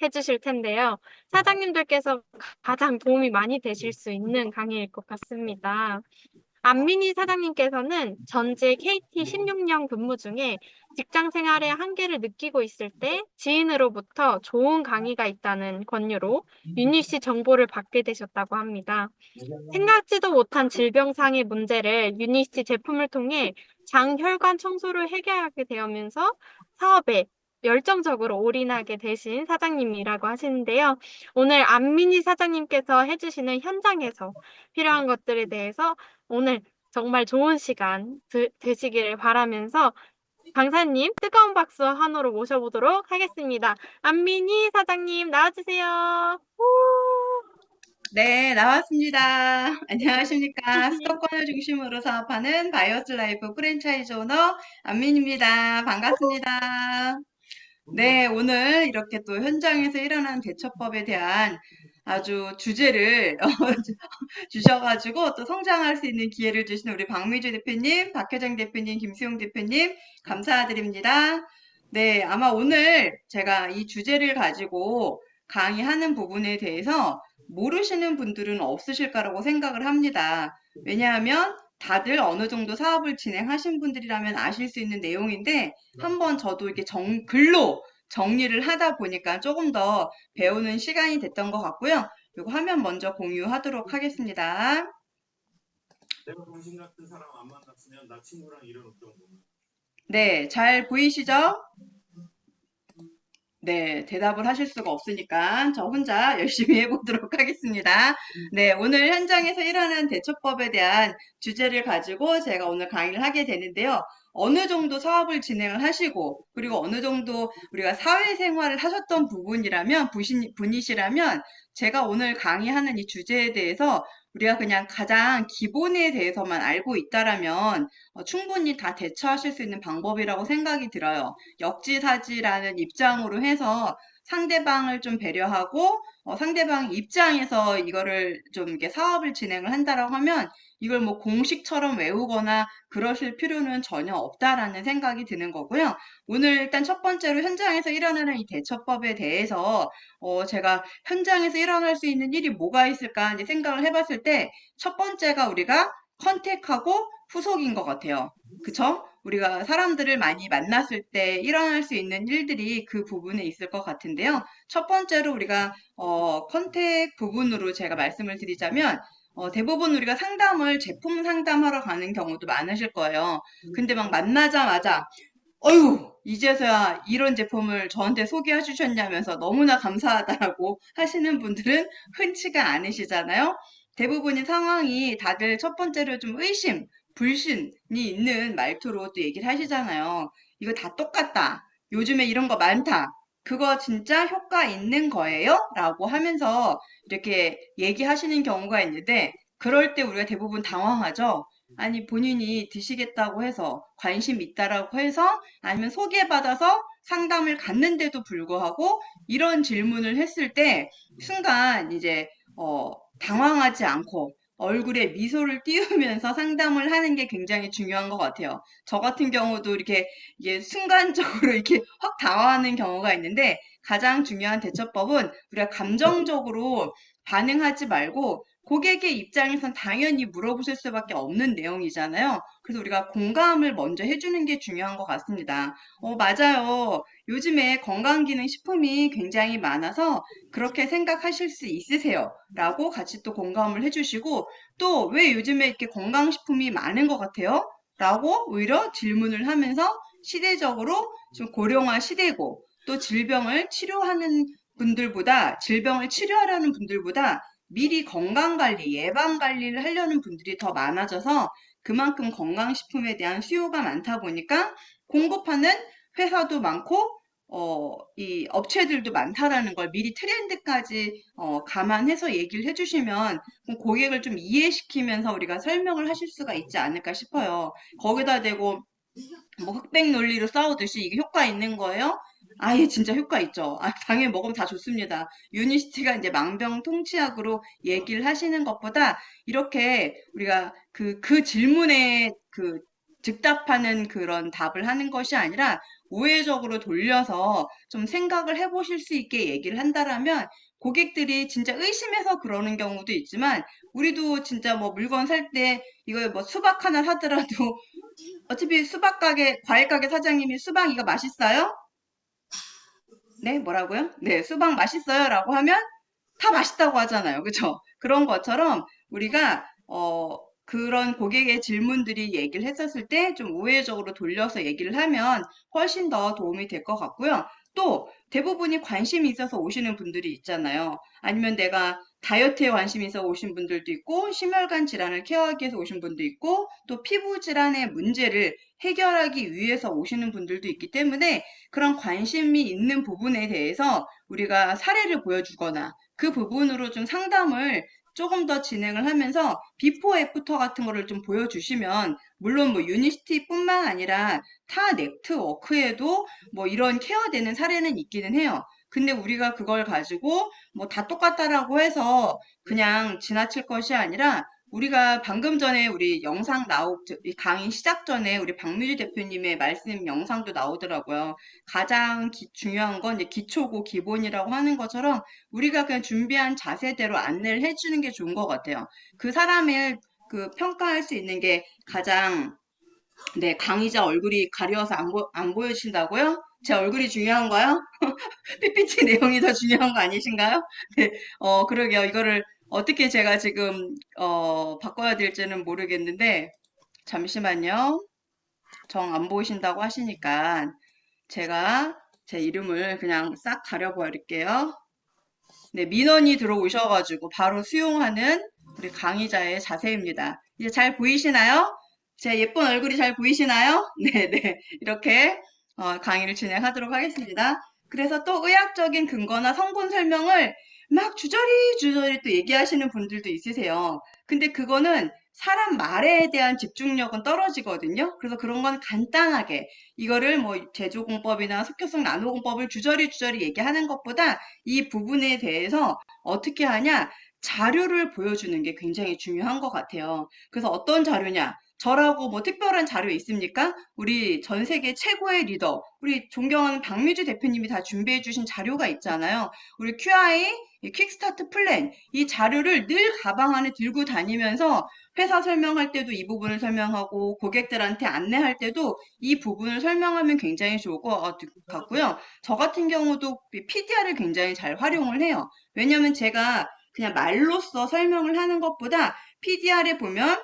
해주실 텐데요. 사장님들께서 가장 도움이 많이 되실 수 있는 강의일 것 같습니다. 안민희 사장님께서는 전직 KT 16년 근무 중에 직장 생활의 한계를 느끼고 있을 때 지인으로부터 좋은 강의가 있다는 권유로 유니씨 정보를 받게 되셨다고 합니다. 생각지도 못한 질병상의 문제를 유니씨 제품을 통해 장혈관 청소를 해결하게 되면서 사업에 열정적으로 올인하게 되신 사장님이라고 하시는데요. 오늘 안민희 사장님께서 해주시는 현장에서 필요한 것들에 대해서 오늘 정말 좋은 시간 되시기를 바라면서 강사님 뜨거운 박수 한호로 모셔보도록 하겠습니다. 안민희 사장님 나와주세요. 네, 나왔습니다. 안녕하십니까. 수도권을 중심으로 사업하는 바이오스 라이프 프랜차이즈 오너 안민입니다. 반갑습니다. 네, 오늘 이렇게 또 현장에서 일어나는 대처법에 대한 아주 주제를 주셔가지고 또 성장할 수 있는 기회를 주신 우리 박미주 대표님, 박혜정 대표님, 김수용 대표님 감사드립니다. 네, 아마 오늘 제가 이 주제를 가지고 강의하는 부분에 대해서 모르시는 분들은 없으실 거라고 생각을 합니다. 왜냐하면 다들 어느 정도 사업을 진행하신 분들이라면 아실 수 있는 내용인데 한번 저도 이렇게 글로 정리를 하다 보니까 조금 더 배우는 시간이 됐던 것 같고요. 이거 화면 먼저 공유하도록 하겠습니다. 내가 당신 같은 사람 안 만났으면 나 친구랑 이런 없던 거. 네, 잘 보이시죠? 네, 대답을 하실 수가 없으니까 저 혼자 열심히 해보도록 하겠습니다. 네, 오늘 현장에서 일어나는 대처법에 대한 주제를 가지고 제가 오늘 강의를 하게 되는데요. 어느 정도 사업을 진행을 하시고 그리고 어느 정도 우리가 사회생활을 하셨던 분이시라면 제가 오늘 강의하는 이 주제에 대해서 우리가 그냥 가장 기본에 대해서만 알고 있다라면 충분히 다 대처하실 수 있는 방법이라고 생각이 들어요. 역지사지라는 입장으로 해서 상대방을 좀 배려하고 상대방 입장에서 이거를 좀 이렇게 사업을 진행을 한다라고 하면 이걸 뭐 공식처럼 외우거나 그러실 필요는 전혀 없다라는 생각이 드는 거고요. 오늘 일단 첫 번째로 현장에서 일어나는 이 대처법에 대해서 제가 현장에서 일어날 수 있는 일이 뭐가 있을까 이제 생각을 해봤을 때 첫 번째가 우리가 컨택하고 후속인 것 같아요. 그쵸? 우리가 사람들을 많이 만났을 때 일어날 수 있는 일들이 그 부분에 있을 것 같은데요. 첫 번째로 우리가 컨택 부분으로 제가 말씀을 드리자면 대부분 우리가 제품 상담하러 가는 경우도 많으실 거예요. 근데 막 만나자마자 어휴, 이제서야 이런 제품을 저한테 소개해 주셨냐면서 너무나 감사하다라고 하시는 분들은 흔치가 않으시잖아요. 대부분의 상황이 다들 첫 번째로 좀 의심, 불신이 있는 말투로 또 얘기를 하시잖아요. 이거 다 똑같다. 요즘에 이런 거 많다. 그거 진짜 효과 있는 거예요? 라고 하면서 이렇게 얘기하시는 경우가 있는데, 그럴 때 우리가 대부분 당황하죠. 아니, 본인이 드시겠다고 해서, 관심 있다라고 해서, 아니면 소개받아서 상담을 갔는데도 불구하고, 이런 질문을 했을 때, 순간 이제, 당황하지 않고, 얼굴에 미소를 띄우면서 상담을 하는 게 굉장히 중요한 것 같아요. 저 같은 경우도 이렇게, 이게 순간적으로 이렇게 확 당황하는 경우가 있는데, 가장 중요한 대처법은 우리가 감정적으로 반응하지 말고, 고객의 입장에선 당연히 물어보실 수밖에 없는 내용이잖아요. 그래서 우리가 공감을 먼저 해주는 게 중요한 것 같습니다. 맞아요. 요즘에 건강기능식품이 굉장히 많아서 그렇게 생각하실 수 있으세요. 라고 같이 또 공감을 해주시고, 또 왜 요즘에 이렇게 건강식품이 많은 것 같아요? 라고 오히려 질문을 하면서 시대적으로 좀 고령화 시대고, 또 질병을 치료하려는 분들보다 미리 건강관리, 예방관리를 하려는 분들이 더 많아져서 그만큼 건강식품에 대한 수요가 많다 보니까 공급하는 회사도 많고, 이 업체들도 많다라는 걸 미리 트렌드까지 감안해서 얘기를 해주시면 고객을 좀 이해시키면서 우리가 설명을 하실 수가 있지 않을까 싶어요. 거기다 대고 뭐 흑백 논리로 싸우듯이 이게 효과 있는 거예요? 아예 진짜 효과 있죠. 당연히 먹으면 다 좋습니다. 유니시티가 이제 망병통치약으로 얘기를 하시는 것보다 이렇게 우리가 그 질문에 즉답하는 그런 답을 하는 것이 아니라 우회적으로 돌려서 좀 생각을 해보실 수 있게 얘기를 한다라면 고객들이 진짜 의심해서 그러는 경우도 있지만 우리도 진짜 뭐 물건 살 때 이거 뭐 수박 하나 사더라도 어차피 수박 가게, 과일 가게 사장님이 수박 이거 맛있어요? 네, 뭐라고요? 네, 수박 맛있어요? 라고 하면 다 맛있다고 하잖아요. 그쵸? 그런 것처럼 우리가, 그런 고객의 질문들이 얘기를 했었을 때 좀 우회적으로 돌려서 얘기를 하면 훨씬 더 도움이 될 것 같고요. 또 대부분이 관심이 있어서 오시는 분들이 있잖아요. 아니면 내가 다이어트에 관심이 있어 오신 분들도 있고, 심혈관 질환을 케어하기 위해서 오신 분도 있고, 또 피부 질환의 문제를 해결하기 위해서 오시는 분들도 있기 때문에 그런 관심이 있는 부분에 대해서 우리가 사례를 보여주거나 그 부분으로 좀 상담을 조금 더 진행을 하면서 비포 애프터 같은 거를 좀 보여주시면 물론 뭐 유니시티뿐만 아니라 타 네트워크에도 뭐 이런 케어되는 사례는 있기는 해요. 근데 우리가 그걸 가지고 뭐 다 똑같다라고 해서 그냥 지나칠 것이 아니라 우리가 방금 전에 우리 영상 이 강의 시작 전에 우리 박뮤지 대표님의 말씀 영상도 나오더라고요. 가장 중요한 건 이제 기초고 기본이라고 하는 것처럼 우리가 그냥 준비한 자세대로 안내를 해주는 게 좋은 것 같아요. 그 사람을 그 평가할 수 있는 게 가장 네, 강의자 얼굴이 가려워서 안 보여주신다고요? 제 얼굴이 중요한가요? PPT 내용이 더 중요한 거 아니신가요? 네, 그러게요. 이거를 어떻게 제가 지금, 바꿔야 될지는 모르겠는데, 잠시만요. 정 안 보이신다고 하시니까 제가 제 이름을 그냥 싹 가려버릴게요. 네, 민원이 들어오셔가지고 바로 수용하는 우리 강의자의 자세입니다. 이제 잘 보이시나요? 제 예쁜 얼굴이 잘 보이시나요? 네, 네. 이렇게 강의를 진행하도록 하겠습니다. 그래서 또 의학적인 근거나 성분 설명을 막 주저리 또 얘기하시는 분들도 있으세요. 근데 그거는 사람 말에 대한 집중력은 떨어지거든요. 그래서 그런 건 간단하게 이거를 뭐 제조공법이나 속효성 나노공법을 주저리 얘기하는 것보다 이 부분에 대해서 어떻게 하냐? 자료를 보여주는 게 굉장히 중요한 것 같아요. 그래서 어떤 자료냐? 저라고 뭐 특별한 자료 있습니까? 우리 전 세계 최고의 리더, 우리 존경하는 박뮤지 대표님이 다 준비해 주신 자료가 있잖아요. 우리 QI, 이 퀵스타트 플랜, 이 자료를 늘 가방 안에 들고 다니면서 회사 설명할 때도 이 부분을 설명하고 고객들한테 안내할 때도 이 부분을 설명하면 굉장히 좋을 것 같고요. 저 같은 경우도 PDR을 굉장히 잘 활용을 해요. 왜냐면 제가 그냥 말로써 설명을 하는 것보다 PDR에 보면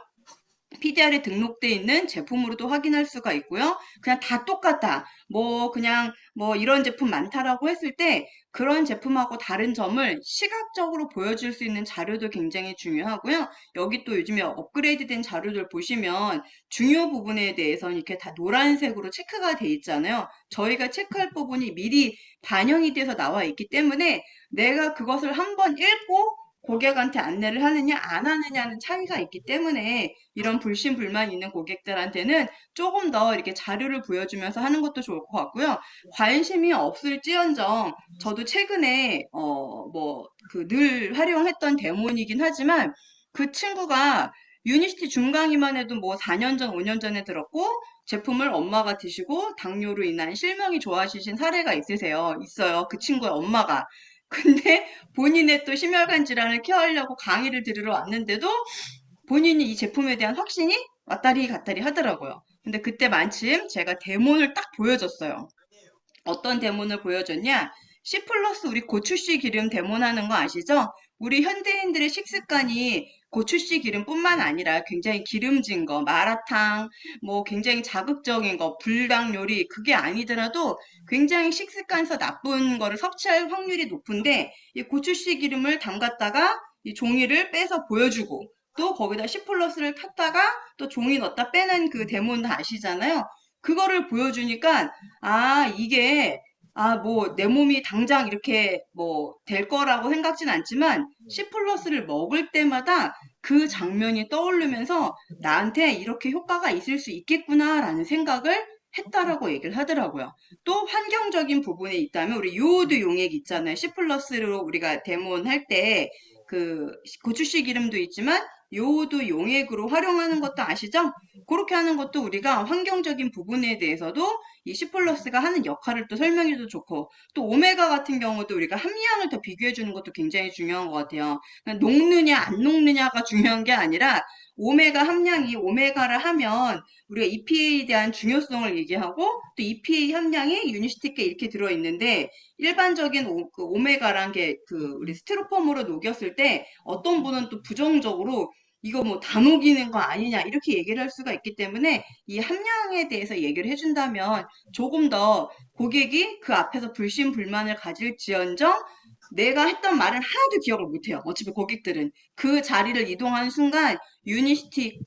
PDR에 등록돼 있는 제품으로도 확인할 수가 있고요. 그냥 다 똑같다. 뭐 그냥 뭐 이런 제품 많다라고 했을 때 그런 제품하고 다른 점을 시각적으로 보여줄 수 있는 자료도 굉장히 중요하고요. 여기 또 요즘에 업그레이드된 자료들 보시면 중요 부분에 대해서는 이렇게 다 노란색으로 체크가 돼 있잖아요. 저희가 체크할 부분이 미리 반영이 돼서 나와 있기 때문에 내가 그것을 한번 읽고 고객한테 안내를 하느냐 안 하느냐는 차이가 있기 때문에 이런 불신불만 있는 고객들한테는 조금 더 이렇게 자료를 보여주면서 하는 것도 좋을 것 같고요. 관심이 없을지언정 저도 최근에 뭐 그 늘 활용했던 데모이긴 하지만 그 친구가 유니시티 중강의만 해도 뭐 4년 전, 5년 전에 들었고 제품을 엄마가 드시고 당뇨로 인한 실명이 좋아지신 사례가 있어요. 그 친구의 엄마가. 근데 본인의 또 심혈관 질환을 케어하려고 강의를 들으러 왔는데도 본인이 이 제품에 대한 확신이 왔다리 갔다리 하더라고요. 근데 그때 마침 제가 데모를 딱 보여줬어요. 어떤 데모를 보여줬냐? C 플러스 우리 고추씨 기름 데모하는 거 아시죠? 우리 현대인들의 식습관이 고추씨 기름뿐만 아니라 굉장히 기름진 거, 마라탕, 뭐 굉장히 자극적인 거, 불닭 요리 그게 아니더라도 굉장히 식습관에서 나쁜 거를 섭취할 확률이 높은데 이 고추씨 기름을 담갔다가 이 종이를 빼서 보여주고 또 거기다 C 플러스를 탔다가 또 종이 넣었다 빼는 그 데모는 아시잖아요. 그거를 보여주니까 이게 뭐 내 몸이 당장 이렇게 뭐 될 거라고 생각진 않지만 C 플러스를 먹을 때마다 그 장면이 떠오르면서 나한테 이렇게 효과가 있을 수 있겠구나라는 생각을 했다라고 얘기를 하더라고요. 또 환경적인 부분에 있다면 우리 요오드 용액 있잖아요. C 플러스로 우리가 데몬 할 때 그 고추씨 기름도 있지만 요오도 용액으로 활용하는 것도 아시죠? 그렇게 하는 것도 우리가 환경적인 부분에 대해서도 이 C 플러스가 하는 역할을 또 설명해도 좋고, 또 오메가 같은 경우도 우리가 함량을 더 비교해 주는 것도 굉장히 중요한 것 같아요. 그냥 녹느냐 안 녹느냐가 중요한 게 아니라 오메가 함량이 오메가를 하면 우리가 EPA에 대한 중요성을 얘기하고, 또 EPA 함량이 유니스틱에 이렇게 들어있는데, 일반적인 그 오메가란 게 그 우리 스티로폼으로 녹였을 때 어떤 분은 또 부정적으로 이거 뭐 다 녹이는 거 아니냐 이렇게 얘기를 할 수가 있기 때문에, 이 함량에 대해서 얘기를 해준다면 조금 더 고객이 그 앞에서 불신불만을 가질지언정 내가 했던 말은 하나도 기억을 못해요. 어차피 고객들은 그 자리를 이동하는 순간 유니스틱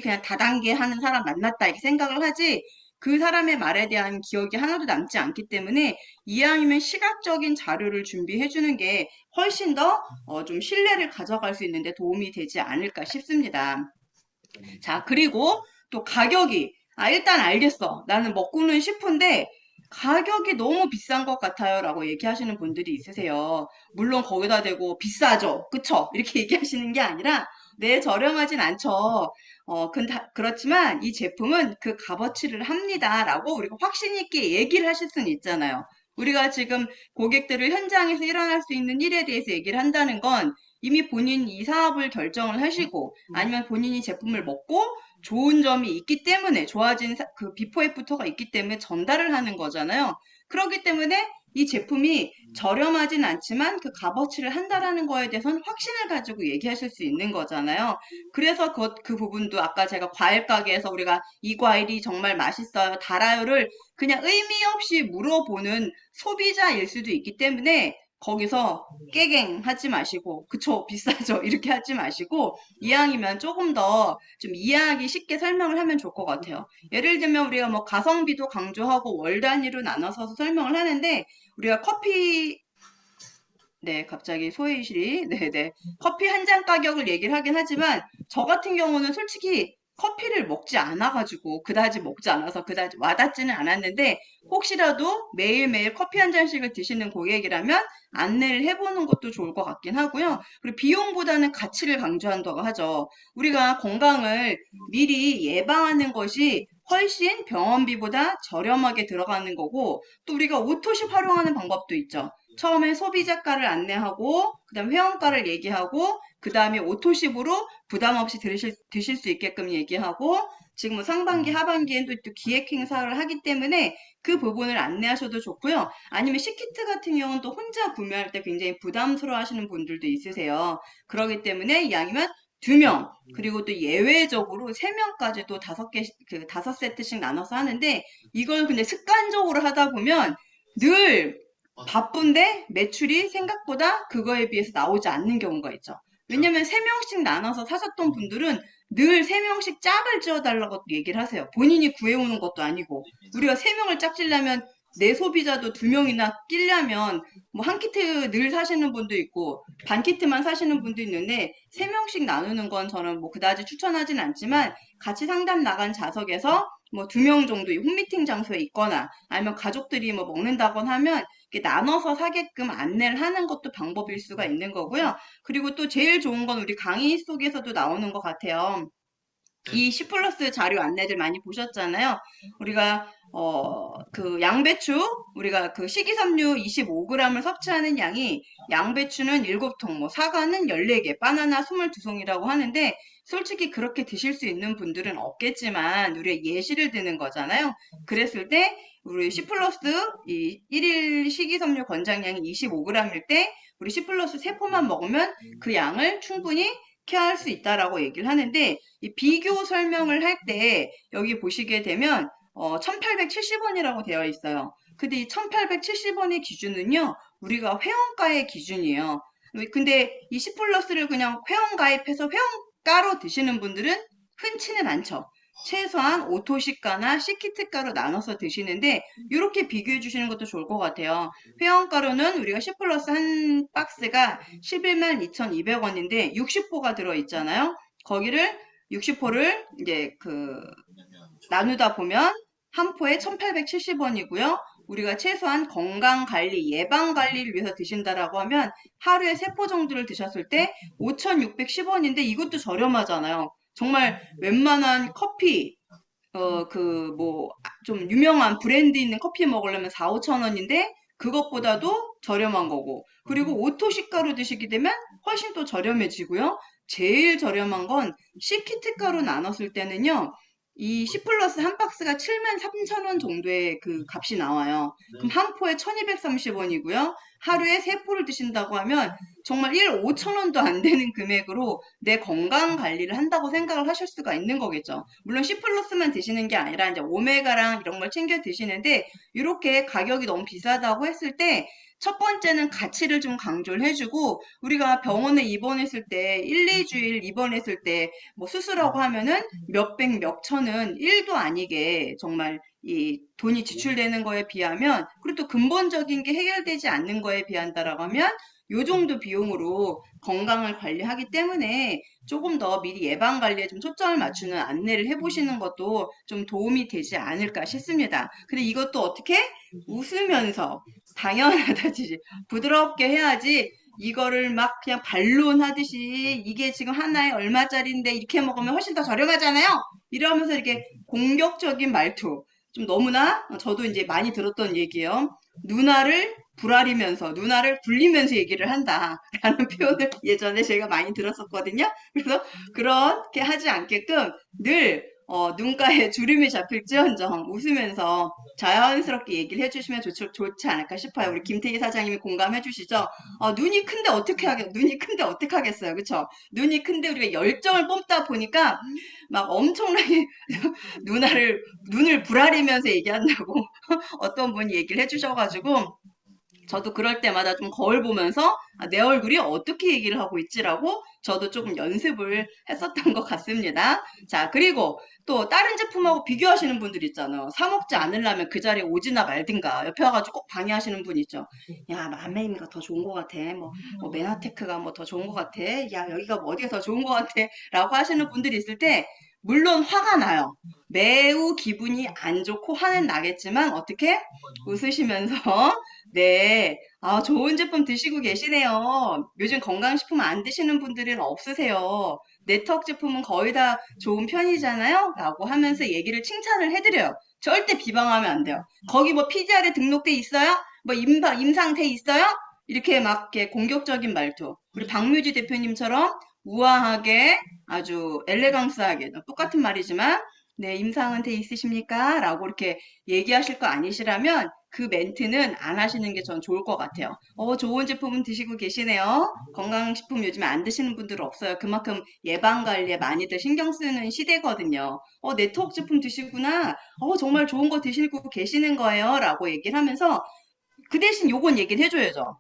그냥 다단계 하는 사람 만났다 이렇게 생각을 하지, 그 사람의 말에 대한 기억이 하나도 남지 않기 때문에 이왕이면 시각적인 자료를 준비해 주는 게 훨씬 더 좀 신뢰를 가져갈 수 있는데 도움이 되지 않을까 싶습니다. 자, 그리고 또 가격이, 일단 알겠어. 나는 먹고는 싶은데 가격이 너무 비싼 것 같아요 라고 얘기하시는 분들이 있으세요. 물론 거기다 대고 비싸죠. 그쵸? 이렇게 얘기하시는 게 아니라, 네, 저렴하진 않죠. 그렇지만 이 제품은 그 값어치를 합니다 라고 우리가 확신 있게 얘기를 하실 수는 있잖아요. 우리가 지금 고객들을 현장에서 일어날 수 있는 일에 대해서 얘기를 한다는 건 이미 본인이 이 사업을 결정을 하시고 아니면 본인이 제품을 먹고 좋은 점이 있기 때문에, 좋아진 그 비포 애프터가 있기 때문에 전달을 하는 거잖아요. 그렇기 때문에 이 제품이 저렴하진 않지만 그 값어치를 한다라는 거에 대해서는 확신을 가지고 얘기하실 수 있는 거잖아요. 그래서 그 부분도 아까 제가 과일 가게에서 우리가 이 과일이 정말 맛있어요, 달아요를 그냥 의미 없이 물어보는 소비자일 수도 있기 때문에 거기서 깨갱 하지 마시고, 그쵸, 비싸죠, 이렇게 하지 마시고, 이왕이면 조금 더 좀 이해하기 쉽게 설명을 하면 좋을 것 같아요. 예를 들면 우리가 뭐 가성비도 강조하고 월 단위로 나눠서 설명을 하는데, 우리가 커피, 네, 갑자기 소해이실이, 네네. 커피 한 잔 가격을 얘기를 하긴 하지만, 저 같은 경우는 솔직히 커피를 먹지 않아가지고, 그다지 먹지 않아서 그다지 와닿지는 않았는데, 혹시라도 매일매일 커피 한 잔씩을 드시는 고객이라면 안내를 해보는 것도 좋을 것 같긴 하고요. 그리고 비용보다는 가치를 강조한다고 하죠. 우리가 건강을 미리 예방하는 것이 훨씬 병원비보다 저렴하게 들어가는 거고, 또 우리가 오토시 활용하는 방법도 있죠. 처음에 소비자가를 안내하고, 그 다음 회원가를 얘기하고, 그 다음에 오토십으로 부담 없이 드실 수 있게끔 얘기하고, 지금 뭐 상반기, 하반기엔 또 기획 행사를 하기 때문에 그 부분을 안내하셔도 좋고요. 아니면 시키트 같은 경우는 또 혼자 구매할 때 굉장히 부담스러워 하시는 분들도 있으세요. 그렇기 때문에 이왕이면 2명, 그리고 또 예외적으로 3명까지도 5세트씩 나눠서 하는데, 이걸 근데 습관적으로 하다 보면 늘 바쁜데 매출이 생각보다 그거에 비해서 나오지 않는 경우가 있죠. 왜냐면 3명씩 나눠서 사셨던 분들은 늘 3명씩 짝을 지어달라고 얘기를 하세요. 본인이 구해오는 것도 아니고. 우리가 3명을 짝지려면 내 소비자도 2명이나 끼려면 뭐 한 키트 늘 사시는 분도 있고 반 키트만 사시는 분도 있는데, 3명씩 나누는 건 저는 뭐 그다지 추천하진 않지만, 같이 상담 나간 좌석에서 뭐 2명 정도의 홈미팅 장소에 있거나 아니면 가족들이 뭐 먹는다거나 하면 이렇게 나눠서 사게끔 안내를 하는 것도 방법일 수가 있는 거고요. 그리고 또 제일 좋은 건 우리 강의 속에서도 나오는 것 같아요. 이 C 플러스 자료 안내들 많이 보셨잖아요. 우리가 그 양배추, 우리가 그 식이섬유 25g을 섭취하는 양이, 양배추는 7통, 뭐 사과는 14개, 바나나 22송이라고 하는데, 솔직히 그렇게 드실 수 있는 분들은 없겠지만 우리가 예시를 드는 거잖아요. 그랬을 때 우리 C 플러스 이 1일 식이섬유 권장량이 25g일 때 우리 C 플러스 3포만 먹으면 그 양을 충분히 케어할 수 있다라고 얘기를 하는데, 이 비교 설명을 할 때 여기 보시게 되면 1870원이라고 되어 있어요. 근데 이 1870원의 기준은요, 우리가 회원가의 기준이에요. 근데 이 C 플러스를 그냥 회원 가입해서 회원가로 드시는 분들은 흔치는 않죠. 최소한 오토시가나 C키트가로 나눠서 드시는데, 이렇게 비교해 주시는 것도 좋을 것 같아요. 회원가로는 우리가 C 플러스 한 박스가 11만 2,200원인데 60포가 들어있잖아요. 거기를 60포를 이제 나누다 보면 한 포에 1,870원이고요. 우리가 최소한 건강 관리, 예방 관리를 위해서 드신다라고 하면 하루에 3포 정도를 드셨을 때 5,610원인데 이것도 저렴하잖아요. 정말 웬만한 커피, 좀 유명한 브랜드 있는 커피 먹으려면 4, 5천 원인데 그것보다도 저렴한 거고. 그리고 오토시가로 드시게 되면 훨씬 또 저렴해지고요. 제일 저렴한 건 시키트 가로 나눴을 때는요. 이 C 플러스 한 박스가 73,000원 정도의 그 값이 나와요. 그럼 한 포에 1,230원이고요. 하루에 3포를 드신다고 하면 정말 5,000원도 안 되는 금액으로 내 건강 관리를 한다고 생각을 하실 수가 있는 거겠죠. 물론 C 플러스만 드시는 게 아니라 이제 오메가랑 이런 걸 챙겨 드시는데 이렇게 가격이 너무 비싸다고 했을 때 첫 번째는 가치를 좀 강조를 해주고 우리가 병원에 입원했을 때 1, 2주일 입원했을 때 뭐 수술하고 하면은 몇백, 몇천은 1도 아니게 정말 이 돈이 지출되는 거에 비하면 그리고 또 근본적인 게 해결되지 않는 거에 비한다라고 하면 요 정도 비용으로 건강을 관리하기 때문에 조금 더 미리 예방 관리에 좀 초점을 맞추는 안내를 해보시는 것도 좀 도움이 되지 않을까 싶습니다. 근데 이것도 어떻게 웃으면서 당연하다지 부드럽게 해야지 이거를 막 그냥 반론하듯이 이게 지금 하나에 얼마짜리인데 이렇게 먹으면 훨씬 더 저렴하잖아요. 이러면서 이렇게 공격적인 말투 좀 너무나 저도 이제 많이 들었던 얘기예요. 누나를 불아리면서 누나를 굴리면서 얘기를 한다라는 표현을 예전에 제가 많이 들었었거든요. 그래서 그렇게 하지 않게끔 늘 눈가에 주름이 잡힐지언정 웃으면서 자연스럽게 얘기를 해주시면 좋지 않을까 싶어요. 우리 김태희 사장님이 공감해 주시죠? 눈이 큰데 어떻게 하겠어요. 그쵸? 눈이 큰데 우리가 열정을 뽐다 보니까 막 엄청나게 눈을 부라리면서 얘기한다고 어떤 분이 얘기를 해주셔가지고 저도 그럴 때마다 좀 거울 보면서 내 얼굴이 어떻게 얘기를 하고 있지라고 저도 조금 연습을 했었던 것 같습니다. 자, 그리고 또 다른 제품하고 비교하시는 분들 있잖아요. 사 먹지 않으려면 그 자리에 오지나 말든가 옆에 와가지고 꼭 방해하시는 분 있죠. 야, 맘메이미가 더 좋은 것 같아. 뭐 메나테크가 뭐 더 좋은 것 같아. 야, 여기가 뭐 어디가 더 좋은 것 같아. 라고 하시는 분들이 있을 때 물론 화가 나요. 매우 기분이 안 좋고 화는 나겠지만 어떻게 웃으시면서 네. 좋은 제품 드시고 계시네요. 요즘 건강식품 안 드시는 분들은 없으세요. 네트워크 제품은 거의 다 좋은 편이잖아요. 라고 하면서 얘기를 칭찬을 해드려요. 절대 비방하면 안 돼요. 거기 뭐 PDR에 등록돼 있어요? 뭐 임상돼 있어요? 이렇게 막 이렇게 공격적인 말투. 우리 박뮤지 대표님처럼 우아하게 아주 엘레강스하게 똑같은 말이지만 네, 임상은 돼 있으십니까? 라고 이렇게 얘기하실 거 아니시라면 그 멘트는 안 하시는 게 전 좋을 것 같아요. 좋은 제품은 드시고 계시네요. 건강식품 요즘에 안 드시는 분들 없어요. 그만큼 예방관리에 많이들 신경 쓰는 시대거든요. 네트워크 제품 드시구나. 정말 좋은 거 드시고 계시는 거예요. 라고 얘기를 하면서 그 대신 요건 얘기를 해줘야죠.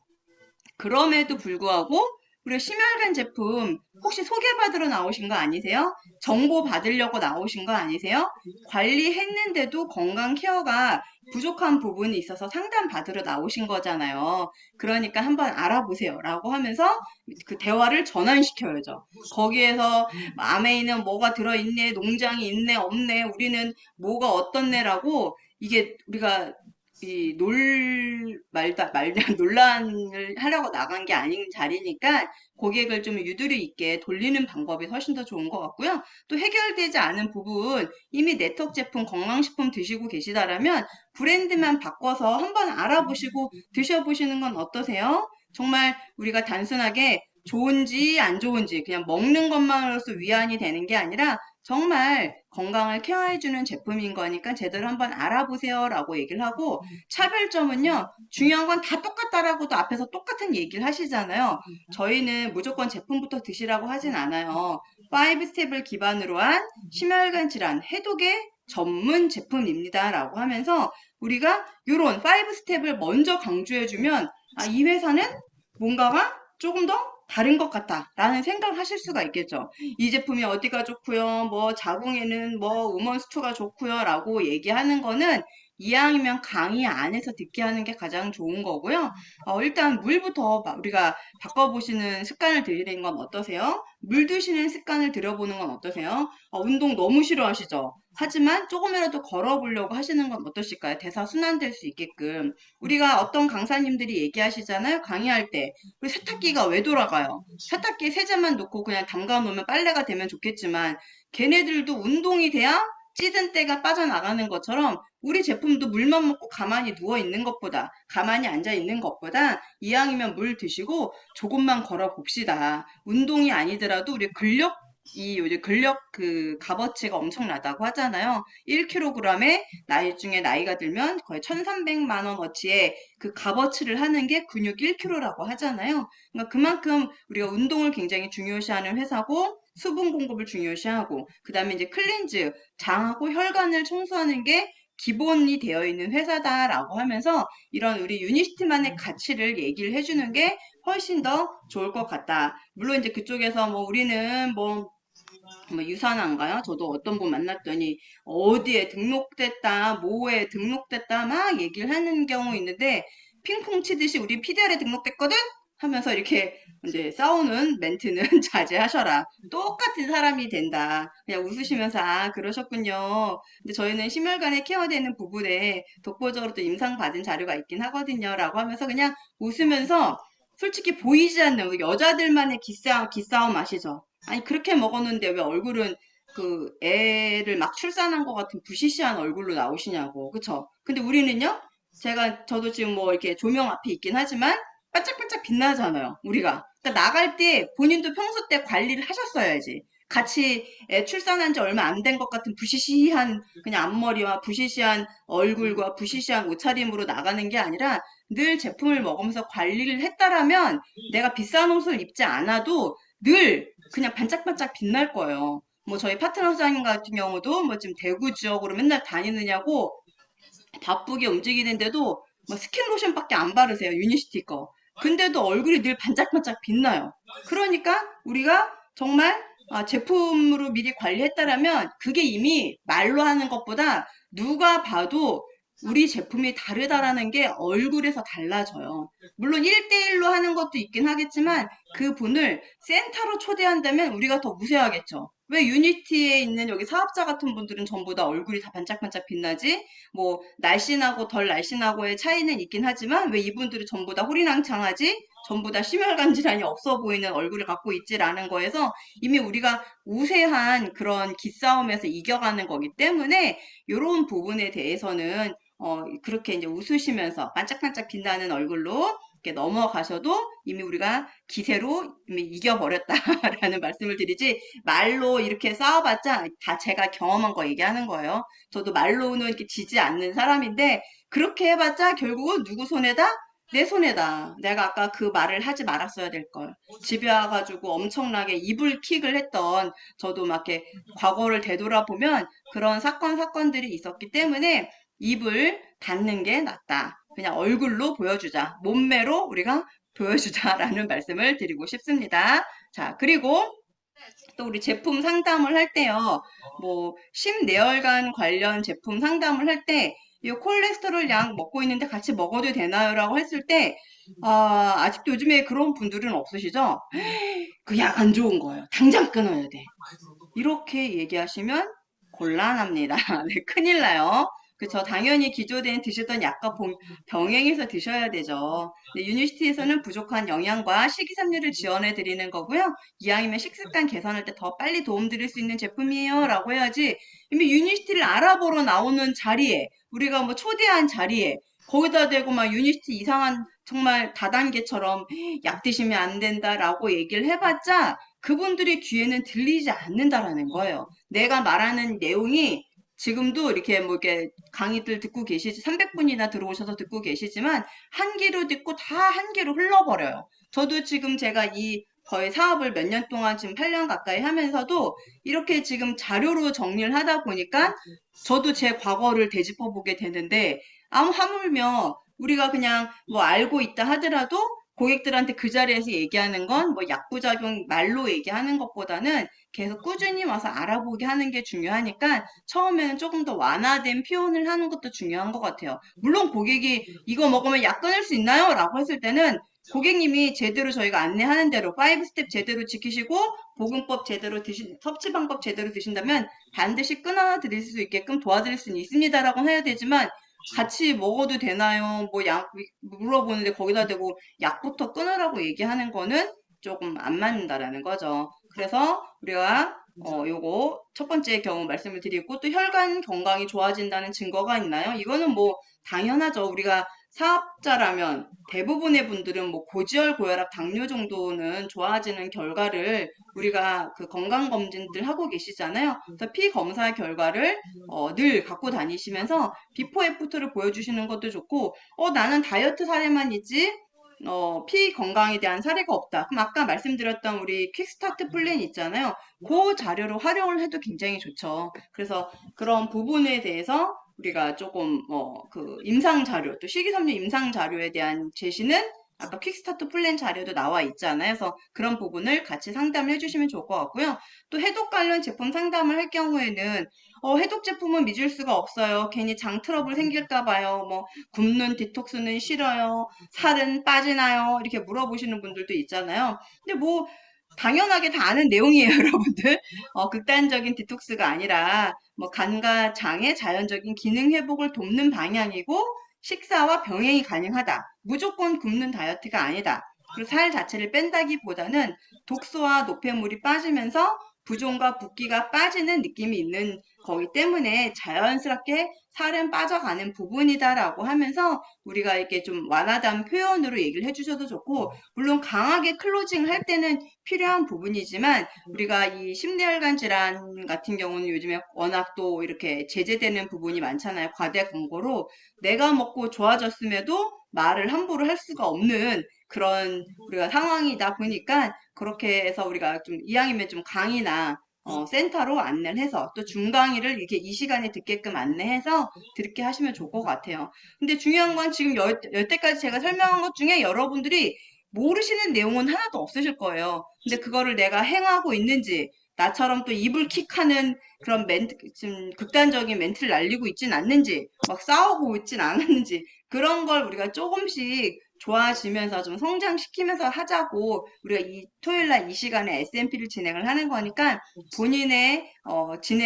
그럼에도 불구하고 우리가 심혈관 제품 혹시 소개받으러 나오신 거 아니세요? 정보 받으려고 나오신 거 아니세요? 관리했는데도 건강 케어가 부족한 부분이 있어서 상담 받으러 나오신 거잖아요. 그러니까 한번 알아보세요. 라고 하면서 그 대화를 전환시켜야죠. 거기에서 아메이는 뭐가 들어있네, 농장이 있네, 없네, 우리는 뭐가 어떻네라고 이게 우리가 논란을 하려고 나간 게 아닌 자리니까 고객을 좀 유두리 있게 돌리는 방법이 훨씬 더 좋은 것 같고요. 또 해결되지 않은 부분, 이미 네트워크 제품, 건강식품 드시고 계시다라면 브랜드만 바꿔서 한번 알아보시고 드셔보시는 건 어떠세요? 정말 우리가 단순하게 좋은지 안 좋은지 그냥 먹는 것만으로서 위안이 되는 게 아니라 정말 건강을 케어해주는 제품인 거니까 제대로 한번 알아보세요 라고 얘기를 하고 차별점은요 중요한 건 다 똑같다라고도 앞에서 똑같은 얘기를 하시잖아요. 저희는 무조건 제품부터 드시라고 하진 않아요. 5스텝을 기반으로 한 심혈관 질환 해독의 전문 제품입니다 라고 하면서 우리가 이런 5스텝을 먼저 강조해주면 이 회사는 뭔가가 조금 더 다른 것 같다 라는 생각을 하실 수가 있겠죠. 이 제품이 어디가 좋고요, 뭐 자궁에는 뭐 우먼스투가 좋고요 라고 얘기하는 거는 이왕이면 강의 안에서 듣게 하는 게 가장 좋은 거고요. 일단 물부터 우리가 바꿔보시는 습관을 들이는 건 어떠세요? 물 드시는 습관을 들여보는 건 어떠세요? 운동 너무 싫어하시죠? 하지만 조금이라도 걸어보려고 하시는 건 어떠실까요? 대사 순환될 수 있게끔. 우리가 어떤 강사님들이 얘기하시잖아요. 강의할 때. 우리 세탁기가 왜 돌아가요? 세탁기에 세제만 놓고 그냥 담가 놓으면 빨래가 되면 좋겠지만 걔네들도 운동이 돼야 찌든 때가 빠져나가는 것처럼 우리 제품도 물만 먹고 가만히 누워 있는 것보다, 가만히 앉아 있는 것보다 이왕이면 물 드시고 조금만 걸어 봅시다. 운동이 아니더라도 우리 요즘 근력 그 값어치가 엄청나다고 하잖아요. 1kg에 나이가 들면 거의 1,300만 원어치의 그 값어치를 하는 게 근육 1kg라고 하잖아요. 그러니까 그만큼 우리가 운동을 굉장히 중요시하는 회사고 수분 공급을 중요시하고 그다음에 이제 클렌즈, 장하고 혈관을 청소하는 게 기본이 되어 있는 회사다라고 하면서 이런 우리 유니시티만의 가치를 얘기를 해주는 게 훨씬 더 좋을 것 같다. 물론 이제 그쪽에서 뭐 우리는 뭐 유산한가요? 저도 어떤 분 만났더니 어디에 등록됐다, 뭐에 등록됐다 막 얘기를 하는 경우 있는데 핑퐁 치듯이 우리 PDR에 등록됐거든? 하면서 이렇게 이제 싸우는 멘트는 자제하셔라. 똑같은 사람이 된다. 그냥 웃으시면서 그러셨군요. 근데 저희는 심혈관에 케어되는 부분에 독보적으로 또 임상받은 자료가 있긴 하거든요. 라고 하면서 그냥 웃으면서 솔직히 보이지 않는 우리 여자들만의 기싸움 아시죠? 아니 그렇게 먹었는데 왜 얼굴은 그 애를 막 출산한 것 같은 부시시한 얼굴로 나오시냐고. 그쵸? 근데 우리는요? 저도 지금 뭐 이렇게 조명 앞에 있긴 하지만 반짝반짝 빛나잖아요. 우리가. 그러니까 나갈 때 본인도 평소 때 관리를 하셨어야지. 같이 애 출산한 지 얼마 안 된 것 같은 부시시한 그냥 앞머리와 부시시한 얼굴과 부시시한 옷차림으로 나가는 게 아니라 늘 제품을 먹으면서 관리를 했다라면 내가 비싼 옷을 입지 않아도 늘 그냥 반짝반짝 빛날 거예요. 뭐 저희 파트너 사장님 같은 경우도 뭐 지금 대구 지역으로 맨날 다니느냐고 바쁘게 움직이는데도 뭐 스킨 로션밖에 안 바르세요. 유니시티 거. 근데도 얼굴이 늘 반짝반짝 빛나요. 그러니까 우리가 정말 제품으로 미리 관리했다라면 그게 이미 말로 하는 것보다 누가 봐도 우리 제품이 다르다라는 게 얼굴에서 달라져요. 물론 1대1로 하는 것도 있긴 하겠지만 그분을 센터로 초대한다면 우리가 더 무세하겠죠. 왜 유니티에 있는 여기 사업자 같은 분들은 전부 다 얼굴이 다 반짝반짝 빛나지? 뭐 날씬하고 덜 날씬하고의 차이는 있긴 하지만 왜 이분들은 전부 다 호리낭창하지? 전부 다 심혈관 질환이 없어 보이는 얼굴을 갖고 있지라는 거에서 이미 우리가 우세한 그런 기싸움에서 이겨가는 거기 때문에 이런 부분에 대해서는 그렇게 이제 웃으시면서 반짝반짝 빛나는 얼굴로 이렇게 넘어가셔도 이미 우리가 기세로 이미 이겨버렸다라는 말씀을 드리지 말로 이렇게 싸워봤자 다 제가 경험한 거 얘기하는 거예요. 저도 말로는 이렇게 지지 않는 사람인데 그렇게 해봤자 결국은 누구 손에다? 내 손에다. 내가 아까 그 말을 하지 말았어야 될 걸. 집에 와가지고 엄청나게 이불킥을 했던 저도 막 이렇게 과거를 되돌아보면 그런 사건들이 있었기 때문에 입을 닫는 게 낫다. 그냥 얼굴로 보여주자. 몸매로 우리가 보여주자라는 말씀을 드리고 싶습니다. 자, 그리고 또 우리 제품 상담을 할 때요. 뭐 심내혈관 관련 제품 상담을 할 때 이 콜레스테롤 약 먹고 있는데 같이 먹어도 되나요? 라고 했을 때 아직도 요즘에 그런 분들은 없으시죠? 그 약 안 좋은 거예요. 당장 끊어야 돼. 이렇게 얘기하시면 곤란합니다. 네, 큰일 나요. 그쵸. 당연히 기존에 드시던 약과 병행해서 드셔야 되죠. 네, 유니시티에서는 부족한 영양과 식이섬유를 지원해 드리는 거고요. 이왕이면 식습관 개선할 때 더 빨리 도움 드릴 수 있는 제품이에요. 라고 해야지. 이미 유니시티를 알아보러 나오는 자리에, 우리가 뭐 초대한 자리에, 거기다 대고 막 유니시티 이상한 정말 다단계처럼 약 드시면 안 된다라고 얘기를 해봤자 그분들의 귀에는 들리지 않는다라는 거예요. 내가 말하는 내용이 지금도 이렇게 뭐 이렇게 강의들 듣고 300분이나 들어오셔서 듣고 계시지만 한 귀로 듣고 다 한 귀로 흘러버려요. 저도 지금 제가 이 거의 사업을 몇 년 동안 지금 8년 가까이 하면서도 이렇게 지금 자료로 정리를 하다 보니까 저도 제 과거를 되짚어 보게 되는데 하물며 우리가 그냥 뭐 알고 있다 하더라도 고객들한테 그 자리에서 얘기하는 건 뭐 약부작용 말로 얘기하는 것보다는 계속 꾸준히 와서 알아보게 하는 게 중요하니까 처음에는 조금 더 완화된 표현을 하는 것도 중요한 것 같아요. 물론 고객이 이거 먹으면 약 끊을 수 있나요? 라고 했을 때는 고객님이 제대로 저희가 안내하는 대로 5스텝 제대로 지키시고 보건법 제대로 섭취 방법 제대로 드신다면 반드시 끊어 드릴 수 있게끔 도와드릴 수는 있습니다라고 해야 되지만 같이 먹어도 되나요? 뭐 약 물어보는데 거기다 대고 약부터 끊으라고 얘기하는 거는 조금 안 맞는다라는 거죠. 그래서 우리가 요거 첫 번째 경우 말씀을 드리고 또 혈관 건강이 좋아진다는 증거가 있나요? 이거는 뭐 당연하죠. 우리가 사업자라면 대부분의 분들은 뭐 고지혈, 고혈압, 당뇨 정도는 좋아지는 결과를 우리가 그 건강검진들 하고 계시잖아요. 그래서 피 검사 결과를 늘 갖고 다니시면서 비포 애프터를 보여주시는 것도 좋고, 나는 다이어트 사례만 있지, 피 건강에 대한 사례가 없다. 그럼 아까 말씀드렸던 우리 퀵스타트 플랜 있잖아요. 그 자료로 활용을 해도 굉장히 좋죠. 그래서 그런 부분에 대해서 우리가 조금 그 임상 자료, 또 식이섬유 임상 자료에 대한 제시는 아까 퀵스타트 플랜 자료도 나와 있잖아요. 그래서 그런 부분을 같이 상담을 해주시면 좋을 것 같고요. 또 해독 관련 제품 상담을 할 경우에는 해독 제품은 믿을 수가 없어요. 괜히 장 트러블 생길까 봐요. 뭐 굶는 디톡스는 싫어요. 살은 빠지나요? 이렇게 물어보시는 분들도 있잖아요. 근데 뭐 당연하게 다 아는 내용이에요, 여러분들. 극단적인 디톡스가 아니라 뭐 간과 장의 자연적인 기능 회복을 돕는 방향이고 식사와 병행이 가능하다. 무조건 굶는 다이어트가 아니다. 그리고 살 자체를 뺀다기보다는 독소와 노폐물이 빠지면서 부종과 붓기가 빠지는 느낌이 있는 거기 때문에 자연스럽게 살은 빠져가는 부분이다라고 하면서 우리가 이렇게 좀 완화된 표현으로 얘기를 해주셔도 좋고, 물론 강하게 클로징을 할 때는 필요한 부분이지만 우리가 이 심뇌혈관 질환 같은 경우는 요즘에 워낙 또 이렇게 제재되는 부분이 많잖아요. 과대 광고로 내가 먹고 좋아졌음에도 말을 함부로 할 수가 없는 그런 우리가 상황이다 보니까 그렇게 해서 우리가 좀 이왕이면 좀 강의나 센터로 안내를 해서 또 중강의를 이렇게 이 시간에 듣게끔 안내해서 듣게 하시면 좋을 것 같아요. 근데 중요한 건 지금 여태까지 제가 설명한 것 중에 여러분들이 모르시는 내용은 하나도 없으실 거예요. 근데 그거를 내가 행하고 있는지, 나처럼 또 입을 킥하는 그런 멘트, 좀 극단적인 멘트를 날리고 있진 않는지, 막 싸우고 있진 않았는지, 그런 걸 우리가 조금씩 좋아지면서 좀 성장시키면서 하자고 우리가 이 토요일 날 이 시간에 SMP를 진행을 하는 거니까 본인의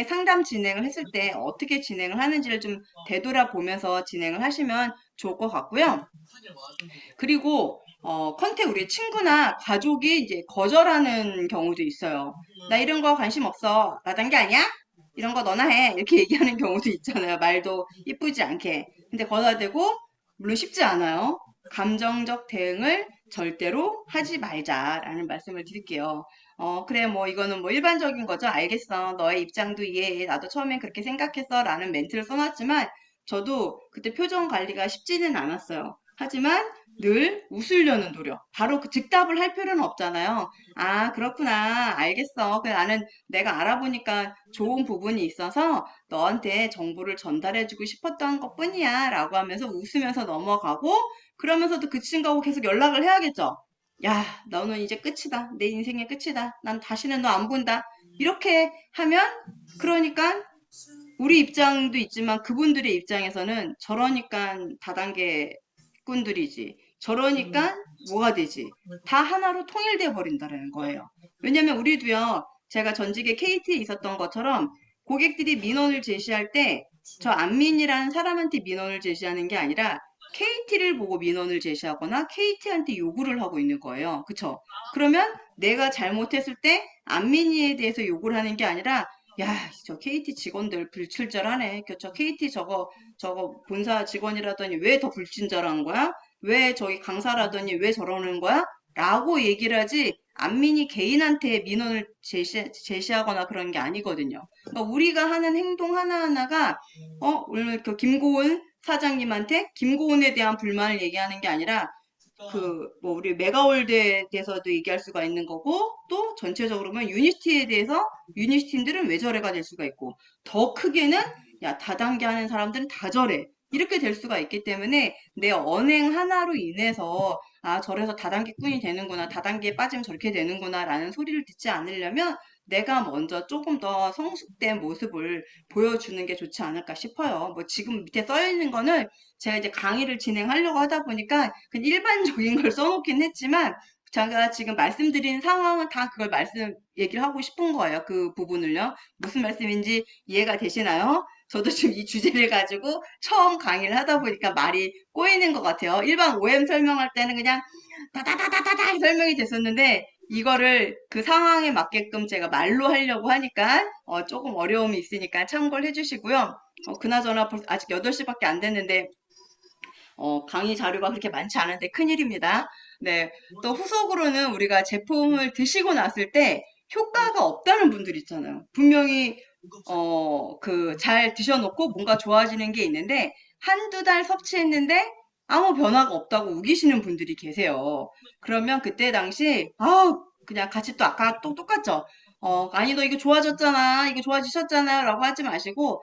상담 진행을 했을 때 어떻게 진행을 하는지를 좀 되돌아보면서 진행을 하시면 좋을 것 같고요. 그리고 컨택 우리 친구나 가족이 이제 거절하는 경우도 있어요. 나 이런 거 관심 없어. 나 단 게 아니야? 이런 거 너나 해. 이렇게 얘기하는 경우도 있잖아요. 말도 이쁘지 않게. 근데 거기다 대고 물론 쉽지 않아요. 감정적 대응을 절대로 하지 말자라는 말씀을 드릴게요. 그래, 뭐, 이거는 뭐 일반적인 거죠. 알겠어. 너의 입장도 이해해. 나도 처음엔 그렇게 생각했어. 라는 멘트를 써놨지만, 저도 그때 표정 관리가 쉽지는 않았어요. 하지만 늘 웃으려는 노력. 바로 그 즉답을 할 필요는 없잖아요. 아, 그렇구나. 알겠어. 그래, 나는 내가 알아보니까 좋은 부분이 있어서 너한테 정보를 전달해주고 싶었던 것 뿐이야. 라고 하면서 웃으면서 넘어가고, 그러면서도 그 친구하고 계속 연락을 해야겠죠. 야, 너는 이제 끝이다. 내 인생의 끝이다. 난 다시는 너 안 본다. 이렇게 하면, 그러니까 우리 입장도 있지만 그분들의 입장에서는 저러니까 다단계 꾼들이지. 저러니까 뭐가 되지? 다 하나로 통일돼 버린다는 거예요. 왜냐면 우리도요, 제가 전직에 KT에 있었던 것처럼 고객들이 민원을 제시할 때 저 안민이라는 사람한테 민원을 제시하는 게 아니라 KT를 보고 민원을 제시하거나 KT한테 요구를 하고 있는 거예요. 그쵸? 그러면 내가 잘못했을 때 안민이에 대해서 요구를 하는 게 아니라 야, 저 KT 직원들 불친절하네. 저 KT 저거 본사 직원이라더니 왜 더 불친절한 거야? 왜 저기 강사라더니 왜 저러는 거야? 라고 얘기를 하지, 안민이 개인한테 민원을 제시하거나 그런 게 아니거든요. 그러니까 우리가 하는 행동 하나하나가, 오늘 그 김고은 사장님한테 김고은에 대한 불만을 얘기하는 게 아니라, 뭐, 우리 메가월드에 대해서도 얘기할 수가 있는 거고, 또 전체적으로 보면 유니티에 대해서 유니티 팀들은 왜 저래가 될 수가 있고, 더 크게는, 야, 다단계 하는 사람들은 다 저래. 이렇게 될 수가 있기 때문에 내 언행 하나로 인해서 아, 저래서 다단계꾼이 되는구나, 다단계에 빠지면 저렇게 되는구나 라는 소리를 듣지 않으려면 내가 먼저 조금 더 성숙된 모습을 보여주는 게 좋지 않을까 싶어요. 뭐 지금 밑에 써 있는 거는 제가 이제 강의를 진행하려고 하다 보니까 그냥 일반적인 걸 써놓긴 했지만 제가 지금 말씀드린 상황은 다 그걸 얘기를 하고 싶은 거예요. 그 부분을요. 무슨 말씀인지 이해가 되시나요? 저도 지금 이 주제를 가지고 처음 강의를 하다 보니까 말이 꼬이는 것 같아요. 일반 OM 설명할 때는 그냥 다다다다다다 설명이 됐었는데 이거를 그 상황에 맞게끔 제가 말로 하려고 하니까 조금 어려움이 있으니까 참고를 해주시고요. 그나저나 아직 8시밖에 안 됐는데 강의 자료가 그렇게 많지 않은데 큰일입니다. 네. 또 후속으로는 우리가 제품을 드시고 났을 때 효과가 없다는 분들 있잖아요. 분명히, 잘 드셔놓고 뭔가 좋아지는 게 있는데, 한두 달 섭취했는데 아무 변화가 없다고 우기시는 분들이 계세요. 그러면 그때 당시, 그냥 같이 또 아까 또 똑같죠? 아니, 너 이거 좋아졌잖아. 이거 좋아지셨잖아. 라고 하지 마시고,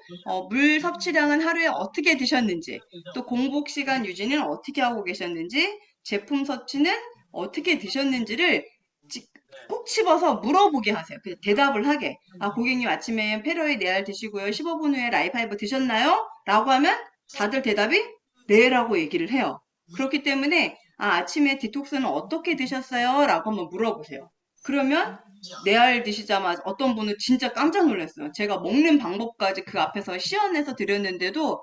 물 섭취량은 하루에 어떻게 드셨는지, 또 공복 시간 유지는 어떻게 하고 계셨는지, 제품 섭취는 어떻게 드셨는지를 꼭 집어서 물어보게 하세요. 그냥 대답을 하게. 아, 고객님 아침에 페로이 4알 드시고요. 15분 후에 라이파이브 드셨나요? 라고 하면 다들 대답이 네라고 얘기를 해요. 그렇기 때문에 아침에 디톡스는 어떻게 드셨어요? 라고 한번 물어보세요. 그러면 4알 드시자마자 어떤 분은 진짜 깜짝 놀랐어요. 제가 먹는 방법까지 그 앞에서 시연해서 드렸는데도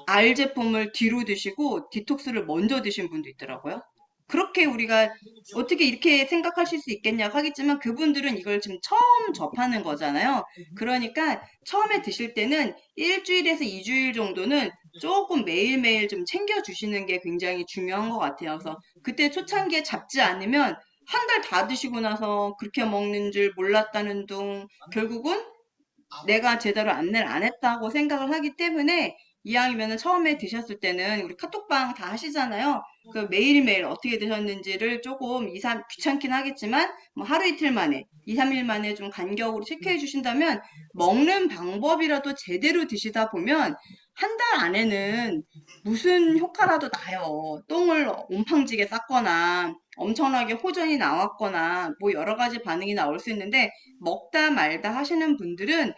알 제품을 뒤로 드시고 디톡스를 먼저 드신 분도 있더라고요. 그렇게 우리가 어떻게 이렇게 생각하실 수 있겠냐고 하겠지만 그분들은 이걸 지금 처음 접하는 거잖아요. 그러니까 처음에 드실 때는 일주일에서 2주일 정도는 조금 매일매일 좀 챙겨주시는 게 굉장히 중요한 것 같아요. 그래서 그때 초창기에 잡지 않으면 한 달 다 드시고 나서 그렇게 먹는 줄 몰랐다는 둥 결국은 내가 제대로 안내를 안 했다고 생각을 하기 때문에 이왕이면은 처음에 드셨을 때는 우리 카톡방 다 하시잖아요. 그 매일매일 어떻게 드셨는지를 조금 2, 3 귀찮긴 하겠지만 뭐 하루 이틀 만에 2, 3일 만에 좀 간격으로 체크해 주신다면 먹는 방법이라도 제대로 드시다 보면 한 달 안에는 무슨 효과라도 나요. 똥을 옴팡지게 쌌거나 엄청나게 호전이 나왔거나 뭐 여러 가지 반응이 나올 수 있는데 먹다 말다 하시는 분들은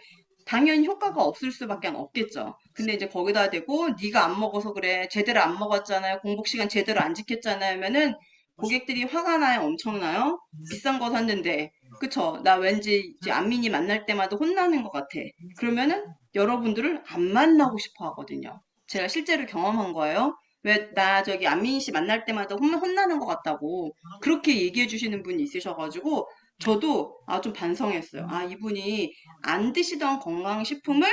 당연히 효과가 없을 수밖에 없겠죠. 근데 이제 거기다 대고 네가 안 먹어서 그래. 제대로 안 먹었잖아요. 공복 시간 제대로 안 지켰잖아요. 하면은 고객들이 화가 나요. 엄청나요. 비싼 거 샀는데. 그쵸? 나 왠지 이제 안민이 만날 때마다 혼나는 것 같아. 그러면은 여러분들을 안 만나고 싶어 하거든요. 제가 실제로 경험한 거예요. 왜 나 저기 안민희 씨 만날 때마다 혼나는 것 같다고 그렇게 얘기해 주시는 분이 있으셔가지고 저도 좀 반성했어요. 이분이 안 드시던 건강식품을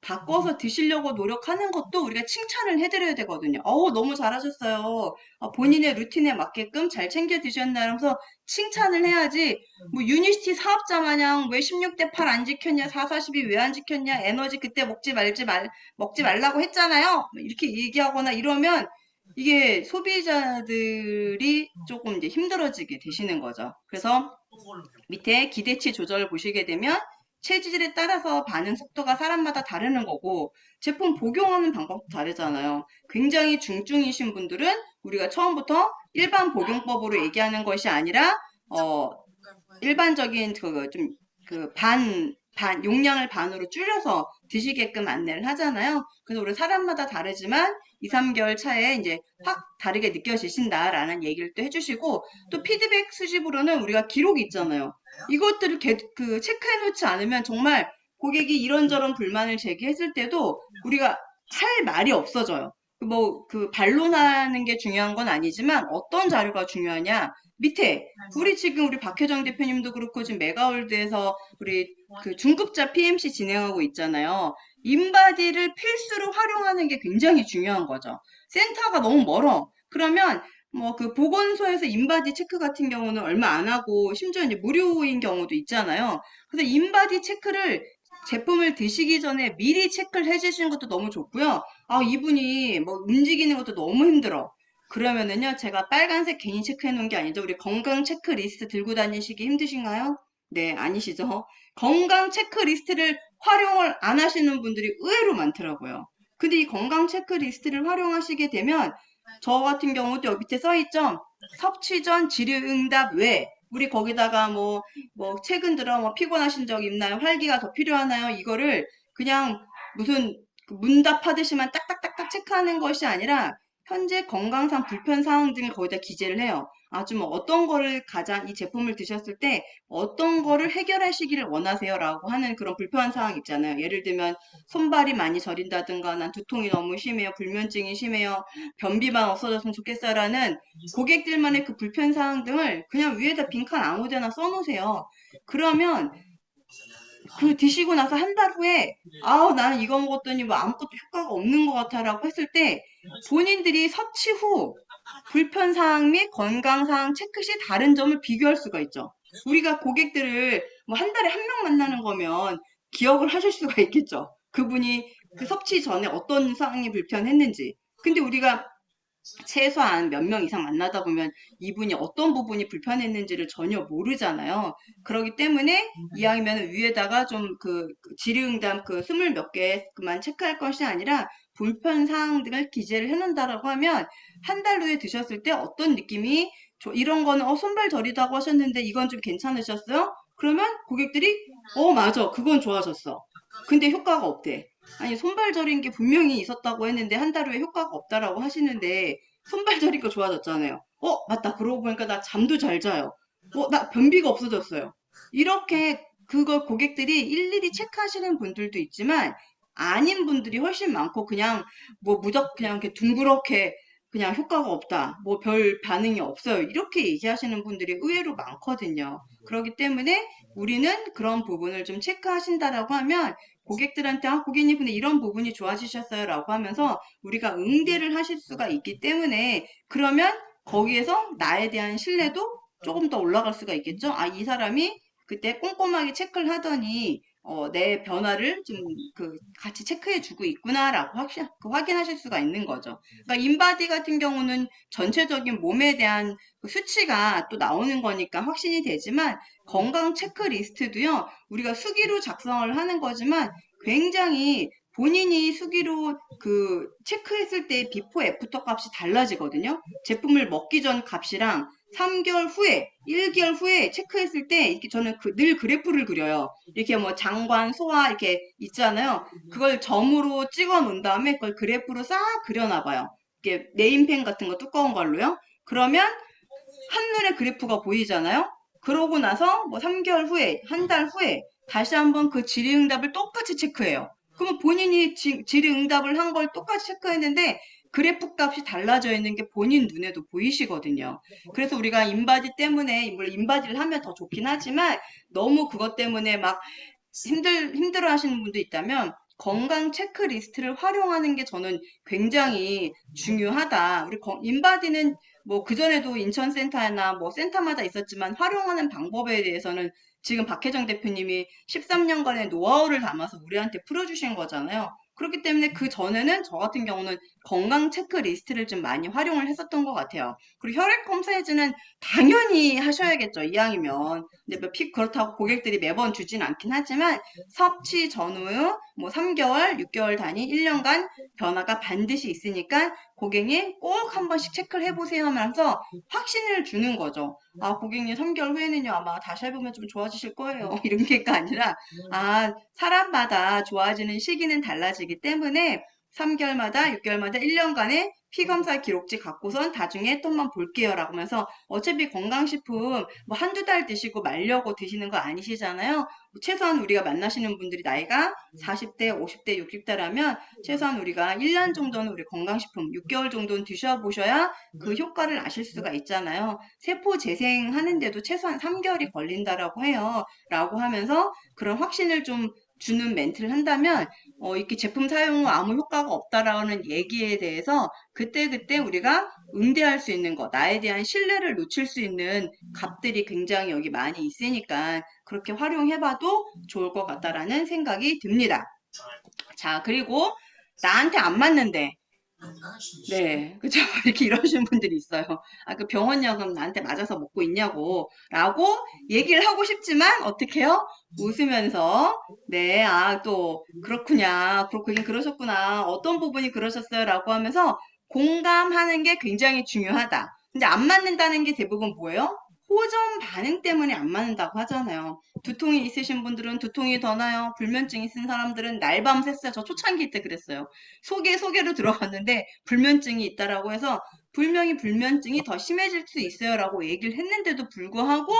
바꿔서 드시려고 노력하는 것도 우리가 칭찬을 해드려야 되거든요. 너무 잘하셨어요. 본인의 루틴에 맞게끔 잘 챙겨 드셨나 하면서 칭찬을 해야지, 뭐, 유니스티 사업자 마냥 왜 16대 8 안 지켰냐, 4, 42 왜 안 지켰냐, 에너지 그때 먹지 말라고 했잖아요. 이렇게 얘기하거나 이러면 이게 소비자들이 조금 이제 힘들어지게 되시는 거죠. 그래서 밑에 기대치 조절 보시게 되면 체질에 따라서 반응 속도가 사람마다 다르는 거고 제품 복용하는 방법도 다르잖아요. 굉장히 중증이신 분들은 우리가 처음부터 일반 복용법으로 얘기하는 것이 아니라 일반적인 용량을 반으로 줄여서 드시게끔 안내를 하잖아요. 그래서 우리 사람마다 다르지만 2, 3개월 차에 이제 확 다르게 느껴지신다라는 얘기를 또 해주시고 또 피드백 수집으로는 우리가 기록이 있잖아요. 이것들을 체크해 놓지 않으면 정말 고객이 이런저런 불만을 제기했을 때도 우리가 할 말이 없어져요. 반론하는 게 중요한 건 아니지만 어떤 자료가 중요하냐? 밑에 우리 박혜정 대표님도 그렇고 지금 메가월드에서 우리 그 중급자 PMC 진행하고 있잖아요. 인바디를 필수로 활용하는 게 굉장히 중요한 거죠. 센터가 너무 멀어. 그러면 뭐 그 보건소에서 인바디 체크 같은 경우는 얼마 안 하고 심지어 이제 무료인 경우도 있잖아요. 그래서 인바디 체크를 제품을 드시기 전에 미리 체크를 해주시는 것도 너무 좋고요. 이분이 뭐 움직이는 것도 너무 힘들어. 그러면은요, 제가 빨간색 괜히 체크해 놓은 게 아니죠. 우리 건강 체크리스트 들고 다니시기 힘드신가요? 네, 아니시죠? 건강 체크리스트를 활용을 안 하시는 분들이 의외로 많더라고요. 근데 이 건강 체크리스트를 활용하시게 되면 저 같은 경우도 여기 밑에 써 있죠. 섭취 전 질의응답 외 우리 거기다가 최근 들어 피곤하신 적 있나요? 활기가 더 필요하나요? 이거를 그냥 무슨 그 문답하듯이만 딱딱딱딱 체크하는 것이 아니라 현재 건강상 불편사항 등을 거기다 기재를 해요. 아주 어떤 거를 가장 이 제품을 드셨을 때 어떤 거를 해결하시기를 원하세요라고 하는 그런 불편한 사항 있잖아요. 예를 들면 손발이 많이 저린다든가 난 두통이 너무 심해요. 불면증이 심해요. 변비만 없어졌으면 좋겠어라는 고객들만의 그 불편사항 등을 그냥 위에다 빈칸 아무데나 써놓으세요. 그러면 그 드시고 나서 한 달 후에 아우 나는 이거 먹었더니 아무것도 효과가 없는 것 같아라고 했을 때 본인들이 섭취 후 불편사항 및 건강사항 체크 시 다른 점을 비교할 수가 있죠. 우리가 고객들을 한 달에 한 명 만나는 거면 기억을 하실 수가 있겠죠. 그분이 그 섭취 전에 어떤 사항이 불편했는지. 근데 우리가 최소한 몇 명 이상 만나다 보면 이분이 어떤 부분이 불편했는지를 전혀 모르잖아요. 그렇기 때문에 이왕이면 위에다가 좀 질의응답 스물 몇 개만 체크할 것이 아니라 불편 사항 등을 기재를 해놓는다라고 하면 한 달 후에 드셨을 때 어떤 느낌이 이런 거는 손발 저리다고 하셨는데 이건 좀 괜찮으셨어요? 그러면 고객들이 맞아 그건 좋아졌어. 근데 효과가 없대. 아니 손발 저린 게 분명히 있었다고 했는데 한 달 후에 효과가 없다라고 하시는데 손발 저린 거 좋아졌잖아요. 맞다. 그러고 보니까 나 잠도 잘 자요. 나 변비가 없어졌어요. 이렇게 그걸 고객들이 일일이 체크하시는 분들도 있지만 아닌 분들이 훨씬 많고 그냥 무조건 그냥 이렇게 둥그렇게 그냥 효과가 없다. 별 반응이 없어요. 이렇게 얘기하시는 분들이 의외로 많거든요. 그렇기 때문에 우리는 그런 부분을 좀 체크하신다라고 하면 고객들한테 고객님 근데 이런 부분이 좋아지셨어요 라고 하면서 우리가 응대를 하실 수가 있기 때문에 그러면 거기에서 나에 대한 신뢰도 조금 더 올라갈 수가 있겠죠. 이 사람이 그때 꼼꼼하게 체크를 하더니 내 변화를 좀 같이 체크해 주고 있구나라고 확인하실 수가 있는 거죠. 그러니까 인바디 같은 경우는 전체적인 몸에 대한 수치가 또 나오는 거니까 확신이 되지만 건강 체크리스트도요. 우리가 수기로 작성을 하는 거지만 굉장히 본인이 수기로 체크했을 때 비포 애프터 값이 달라지거든요. 제품을 먹기 전 값이랑 3개월 후에, 1개월 후에 체크했을 때 이렇게 저는 늘 그래프를 그려요. 이렇게 장관, 소화 이렇게 있잖아요. 그걸 점으로 찍어 놓은 다음에 그걸 그래프로 싹 그려놔봐요. 이렇게 네임펜 같은 거 두꺼운 걸로요. 그러면 한눈에 그래프가 보이잖아요. 그러고 나서 3개월 후에, 한 달 후에 다시 한번 그 질의응답을 똑같이 체크해요. 그러면 본인이 질의응답을 한 걸 똑같이 체크했는데 그래프 값이 달라져 있는 게 본인 눈에도 보이시거든요. 그래서 우리가 인바디 때문에, 물론 인바디를 하면 더 좋긴 하지만 너무 그것 때문에 힘들어 하시는 분도 있다면 건강 체크리스트를 활용하는 게 저는 굉장히 중요하다. 우리 인바디는 그전에도 인천센터나 센터마다 있었지만 활용하는 방법에 대해서는 지금 박혜정 대표님이 13년간의 노하우를 담아서 우리한테 풀어주신 거잖아요. 그렇기 때문에 그 전에는 저 같은 경우는 건강 체크리스트를 좀 많이 활용을 했었던 것 같아요. 그리고 혈액 검사해주는 당연히 하셔야겠죠. 이왕이면. 근데 그렇다고 고객들이 매번 주진 않긴 하지만 섭취 전후 3개월, 6개월 단위, 1년간 변화가 반드시 있으니까 고객님 꼭 한 번씩 체크를 해보세요 하면서 확신을 주는 거죠. 고객님 3개월 후에는요 아마 다시 해보면 좀 좋아지실 거예요. 이런 게가 아니라 사람마다 좋아지는 시기는 달라지기 때문에 3개월마다 6개월마다 1년간의 피검사 기록지 갖고선 나중에 또 한번 볼게요 라고 하면서 어차피 건강식품 한두 달 드시고 말려고 드시는 거 아니시잖아요. 최소한 우리가 만나시는 분들이 나이가 40대, 50대, 60대라면 최소한 우리가 1년 정도는 우리 건강식품 6개월 정도는 드셔보셔야 그 효과를 아실 수가 있잖아요. 세포 재생하는데도 최소한 3개월이 걸린다라고 해요. 라고 하면서 그런 확신을 좀 주는 멘트를 한다면 이렇게 제품 사용 후 아무 효과가 없다라는 얘기에 대해서 그때그때 우리가 응대할 수 있는 것, 나에 대한 신뢰를 놓칠 수 있는 값들이 굉장히 여기 많이 있으니까 그렇게 활용해봐도 좋을 것 같다라는 생각이 듭니다. 자, 그리고 나한테 안 맞는데 네, 그죠? 이렇게 이러시는 분들이 있어요. 아, 그 병원약은 나한테 맞아서 먹고 있냐고, 라고 얘기를 하고 싶지만, 어떻게 해요? 웃으면서, 네, 아, 또, 그렇구냐, 그렇긴 그러셨구나, 어떤 부분이 그러셨어요? 라고 하면서 공감하는 게 굉장히 중요하다. 근데 안 맞는다는 게 대부분 뭐예요? 호전 반응 때문에 안 맞는다고 하잖아요. 두통이 있으신 분들은 두통이 더 나요. 불면증 있은 사람들은 날밤 샜어요. 저 초창기 때 그랬어요. 소개로 들어갔는데 불면증이 있다라고 해서 분명히 불면증이 더 심해질 수 있어요라고 얘기를 했는데도 불구하고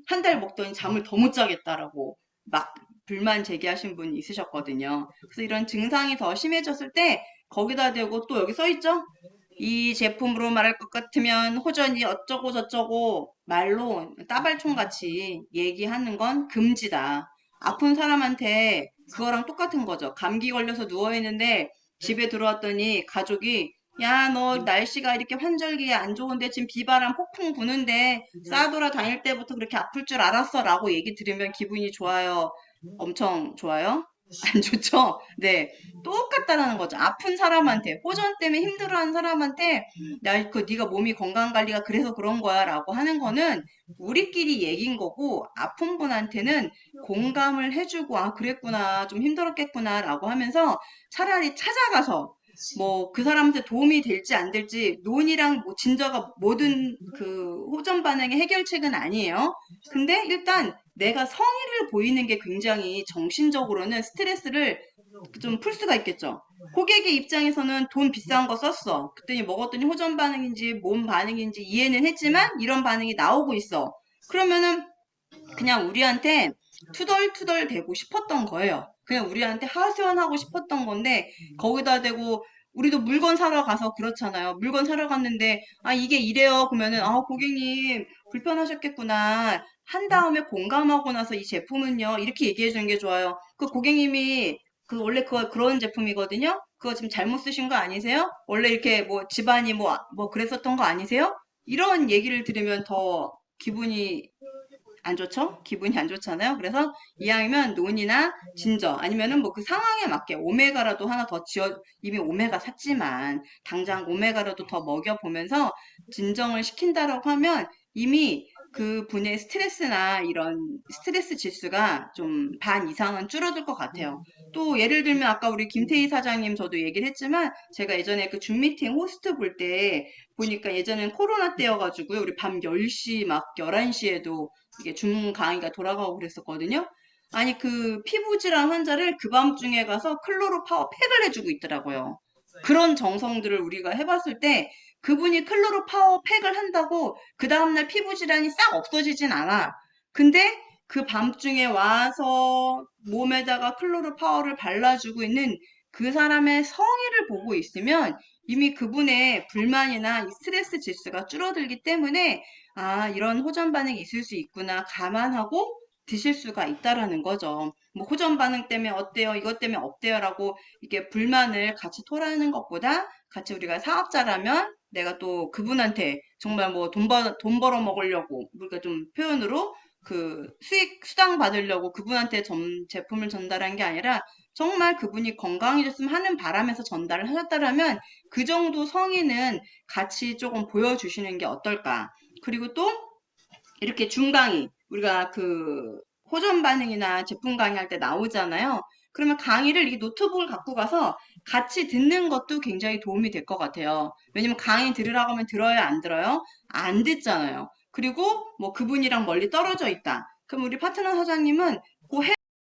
한 달 먹더니 잠을 더 못 자겠다라고 막 불만 제기하신 분이 있으셨거든요. 그래서 이런 증상이 더 심해졌을 때 거기다 대고 또 여기 써 있죠? 이 제품으로 말할 것 같으면 호전이 어쩌고 저쩌고 말로 따발총 같이 얘기하는 건 금지다. 아픈 사람한테 그거랑 똑같은 거죠. 감기 걸려서 누워있는데 집에 들어왔더니 가족이 야, 너 날씨가 이렇게 환절기에 안 좋은데 지금 비바람 폭풍 부는데 싸돌아 다닐 때부터 그렇게 아플 줄 알았어 라고 얘기 들으면 기분이 좋아요. 엄청 좋아요? 안 좋죠? 네. 똑같다라는 거죠. 아픈 사람한테, 호전 때문에 힘들어하는 사람한테, 네가 몸이 건강 관리가 그래서 그런 거야라고 하는 거는 우리끼리 얘기인 거고, 아픈 분한테는 공감을 해주고, 아, 그랬구나, 좀 힘들었겠구나라고 하면서 차라리 찾아가서 뭐 그 사람한테 도움이 될지 안 될지 논의랑 뭐 진저가 모든 그 호전 반응의 해결책은 아니에요. 근데 일단 내가 성의를 보이는 게 굉장히 정신적으로는 스트레스를 좀 풀 수가 있겠죠. 고객의 입장에서는 돈 비싼 거 썼어. 그랬더니 먹었더니 호전 반응인지 몸 반응인지 이해는 했지만 이런 반응이 나오고 있어. 그러면은 그냥 우리한테 투덜투덜 대고 싶었던 거예요. 그냥 우리한테 하소연하고 싶었던 건데 거기다 대고 우리도 물건 사러 가서 그렇잖아요. 물건 사러 갔는데 아 이게 이래요. 그러면은 아 고객님 불편하셨겠구나. 한 다음에 공감하고 나서 이 제품은요. 이렇게 얘기해 주는 게 좋아요. 그 고객님이 그 원래 그런 제품이거든요. 그거 지금 잘못 쓰신 거 아니세요? 원래 이렇게 뭐 집안이 뭐 그랬었던 거 아니세요? 이런 얘기를 들으면 더 기분이 안 좋죠? 기분이 안 좋잖아요. 그래서 이왕이면 논이나 진저 아니면은 뭐 그 상황에 맞게 오메가라도 하나 더 이미 오메가 샀지만 당장 오메가라도 더 먹여보면서 진정을 시킨다라고 하면 이미 그 분의 스트레스나 이런 스트레스 지수가 좀 반 이상은 줄어들 것 같아요. 또 예를 들면 아까 우리 김태희 사장님 저도 얘기를 했지만 제가 예전에 그 줌 미팅 호스트 볼 때 보니까 예전엔 코로나 때여가지고요. 우리 밤 10시 막 11시에도 이게 줌 강의가 돌아가고 그랬었거든요. 아니, 그 피부 질환 환자를 그 밤중에 가서 클로로 파워 팩을 해주고 있더라고요. 그런 정성들을 우리가 해봤을 때 그분이 클로로 파워 팩을 한다고 그 다음날 피부 질환이 싹 없어지진 않아. 근데 그 밤중에 와서 몸에다가 클로로 파워를 발라주고 있는 그 사람의 성의를 보고 있으면 이미 그분의 불만이나 이 스트레스 지수가 줄어들기 때문에 아, 이런 호전 반응이 있을 수 있구나 감안하고 드실 수가 있다라는 거죠. 뭐 호전 반응 때문에 어때요? 이것 때문에 어때요?라고 이게 불만을 같이 토로하는 것보다 같이 우리가 사업자라면 내가 또 그분한테 정말 뭐 돈 벌어 먹으려고 우리가 좀 표현으로 그 수익 수당 받으려고 그분한테 제품을 전달한 게 아니라 정말 그분이 건강해졌으면 하는 바람에서 전달을 하셨다라면 그 정도 성의는 같이 조금 보여주시는 게 어떨까? 그리고 또 이렇게 중강의, 우리가 그 호전 반응이나 제품 강의할 때 나오잖아요. 그러면 강의를 이 노트북을 갖고 가서 같이 듣는 것도 굉장히 도움이 될 것 같아요. 왜냐면 강의 들으라고 하면 들어요, 안 들어요? 안 듣잖아요. 그리고 뭐 그분이랑 멀리 떨어져 있다. 그럼 우리 파트너 사장님은 그